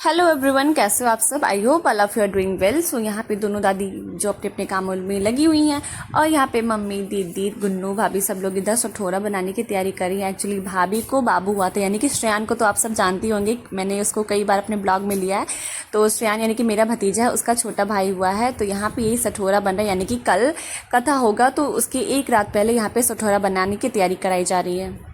Hello everyone, कैसे हो आप सब। I hope all of you are doing well. So यहाँ पे दोनों दादी जो अपने अपने कामों में लगी हुई हैं और यहाँ पे मम्मी, दीदी, गुन्नू, भाभी सब लोग इधर सठोरा बनाने की तैयारी कर रही हैं। एक्चुअली भाभी को बाबू हुआ था, यानी कि श्रेयान को तो आप सब जानती होंगे, मैंने उसको कई बार अपने ब्लॉग में लिया है। तो श्रेयान यानी कि मेरा भतीजा है, उसका छोटा भाई हुआ है। तो यहाँ पे यही सठोरा बन रहा है, यानी कि कल कथा होगा तो उसकी एक रात पहले यहाँ पे सठोरा बनाने की तैयारी कराई जा रही है।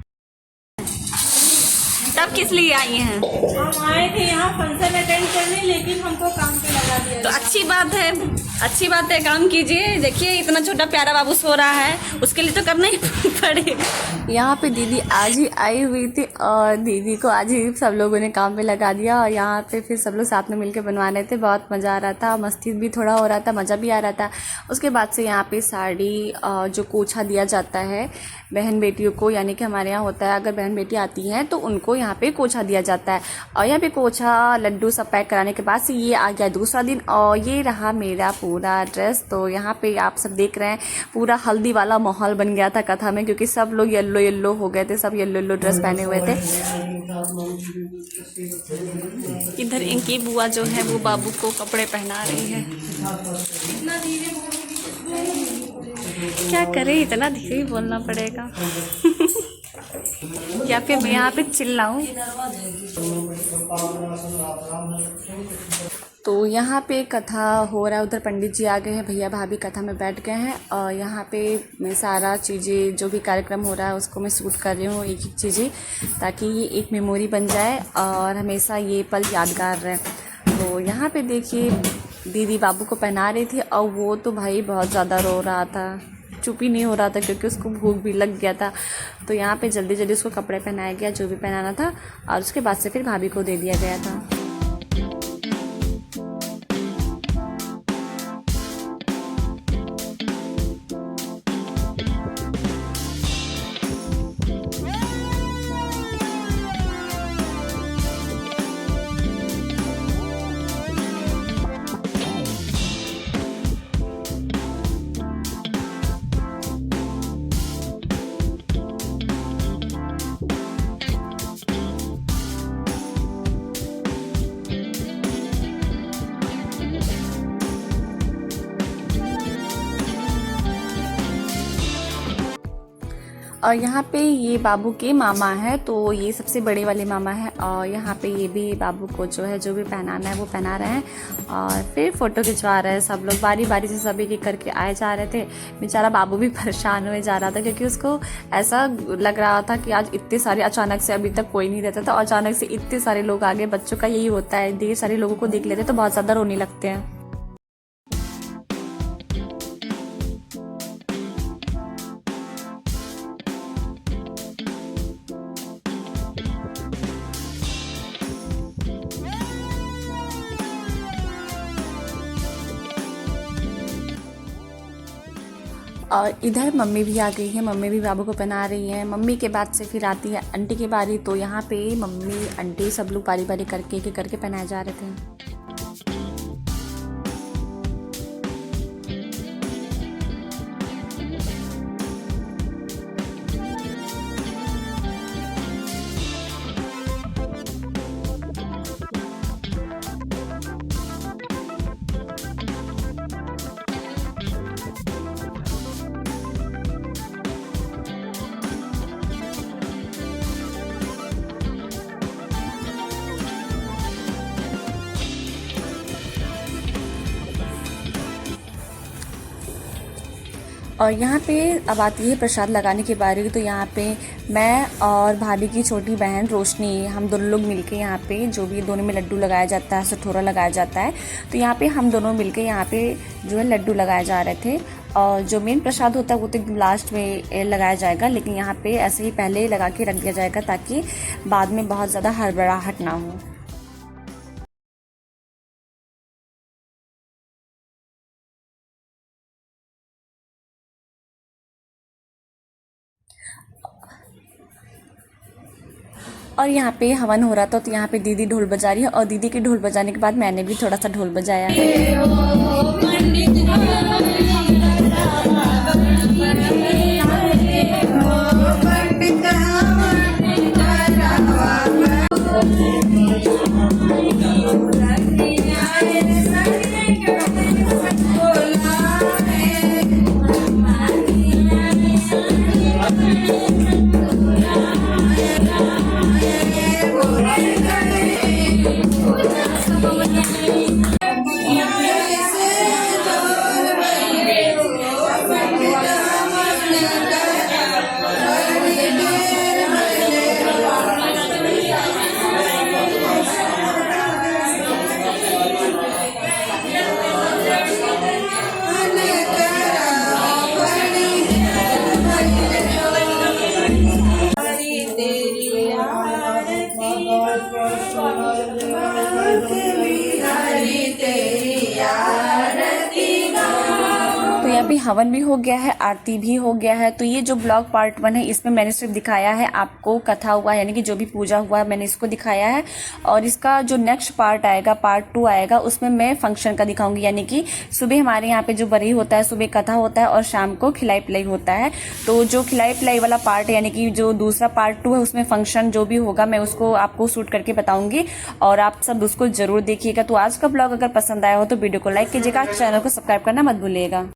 तब किस लिए आई हैं? हम आए थे यहाँ फंक्शन अटेंड करने, लेकिन हमको काम पे लगा दिया। तो अच्छी बात है, काम कीजिए। देखिए इतना छोटा प्यारा बाबू सो रहा है, उसके लिए तो करना ही पड़ेगा। यहाँ पे दीदी आज ही आई हुई थी और दीदी को आज ही सब लोगों ने काम पे लगा दिया और यहाँ पे फिर सब लोग साथ में मिलकर बनवा रहे थे। बहुत मज़ा आ रहा था, मस्ती भी थोड़ा हो रहा था, मज़ा भी आ रहा था। उसके बाद से यहाँ पे साड़ी जो कोछा दिया जाता है बहन बेटियों को, यानी कि हमारे यहाँ होता है अगर बहन बेटी आती हैं तो उनको यहाँ पे कोछा दिया जाता है। और यहाँ पे कोछा लड्डू सब पैक कराने के बाद से ये आ गया दूसरा दिन और ये रहा मेरा पूरा ड्रेस। तो यहाँ पे आप सब देख रहे हैं पूरा हल्दी वाला माहौल बन गया था कथा में, क्योंकि सब लोग येलो येलो हो गए थे, सब येलो येलो ड्रेस पहने हुए थे। इधर इनकी बुआ जो है वो बाबू को कपड़े पहना रही है। क्या करें, इतना धीरे ही बोलना पड़ेगा या फिर मैं यहाँ पे चिल्लाऊं। तो यहाँ पे कथा हो रहा है, उधर पंडित जी आ गए हैं, भैया भाभी कथा में बैठ गए हैं और यहाँ पे मैं सारा चीज़ें जो भी कार्यक्रम हो रहा है उसको मैं शूट कर रही हूँ, एक एक चीज़ें, ताकि ये एक मेमोरी बन जाए और हमेशा ये पल यादगार रहे। तो यहाँ पे देखिए दीदी बाबू को पहना रही थी और वो तो भाई बहुत ज़्यादा रो रहा था, चुप ही नहीं हो रहा था क्योंकि उसको भूख भी लग गया था। तो यहाँ पे जल्दी जल्दी उसको कपड़े पहनाया गया जो भी पहनाना था और उसके बाद से फिर भाभी को दे दिया गया था। और यहाँ पे ये बाबू के मामा है, तो ये सबसे बड़े वाले मामा है और यहाँ पे ये भी बाबू को जो है जो भी पहनाना है वो पहना रहे हैं और फिर फ़ोटो खिंचवा रहे हैं सब लोग। बारी बारी से सभी के करके आए जा रहे थे। बेचारा बाबू भी परेशान हुए जा रहा था क्योंकि उसको ऐसा लग रहा था कि आज इतने सारे, अचानक से अभी तक कोई नहीं रहता था और अचानक से इतने सारे लोग आ गए। बच्चों का यही होता है, ढेर सारे लोगों को देख लेते तो बहुत ज़्यादा रोने लगते हैं। और इधर मम्मी भी आ गई है, मम्मी भी बाबू को पहना रही हैं। मम्मी के बाद से फिर आती है आंटी की बारी, तो यहाँ पे मम्मी आंटी सब लोग बारी बारी करके पहनाए जा रहे थे। और यहाँ पे अब आती है प्रसाद लगाने की बारी। तो यहाँ पे मैं और भाभी की छोटी बहन रोशनी, हम दोनों लोग मिलके यहाँ पे जो भी दोनों में लड्डू लगाया जाता है, सठोरा लगाया जाता है, तो यहाँ पे हम दोनों मिलके यहाँ पे जो है लड्डू लगाए जा रहे थे। और जो मेन प्रसाद होता है वो तो एकदम लास्ट में लगाया जाएगा, लेकिन यहाँ पे ऐसे ही पहले लगा के रख दिया जाएगा ताकि बाद में बहुत ज़्यादा हड़बड़ाहट ना हो। और यहाँ पे हवन हो रहा था, तो यहाँ पे दीदी ढोल बजा रही है और दीदी के ढोल बजाने के बाद मैंने भी थोड़ा सा ढोल बजाया है। तो यहाँ पे हवन भी हो गया है, आरती भी हो गया है। तो ये जो ब्लॉग पार्ट 1 है इसमें मैंने सिर्फ दिखाया है आपको कथा हुआ यानी कि जो भी पूजा हुआ है मैंने इसको दिखाया है। और इसका जो नेक्स्ट पार्ट आएगा, पार्ट 2 आएगा, उसमें मैं फंक्शन का दिखाऊंगी। यानी कि सुबह हमारे यहाँ पे जो बरई होता है, सुबह कथा होता है और शाम को खिलाई पिलाई होता है। तो जो खिलाई पिलाई वाला पार्ट यानी कि जो दूसरा पार्ट 2 है उसमें फंक्शन जो भी होगा मैं उसको आपको शूट करके बताऊंगी और आप सब उसको जरूर देखिएगा। तो आज का ब्लॉग अगर पसंद आया हो तो वीडियो को लाइक कीजिएगा, चैनल को सब्सक्राइब करना मत भूलिएगा।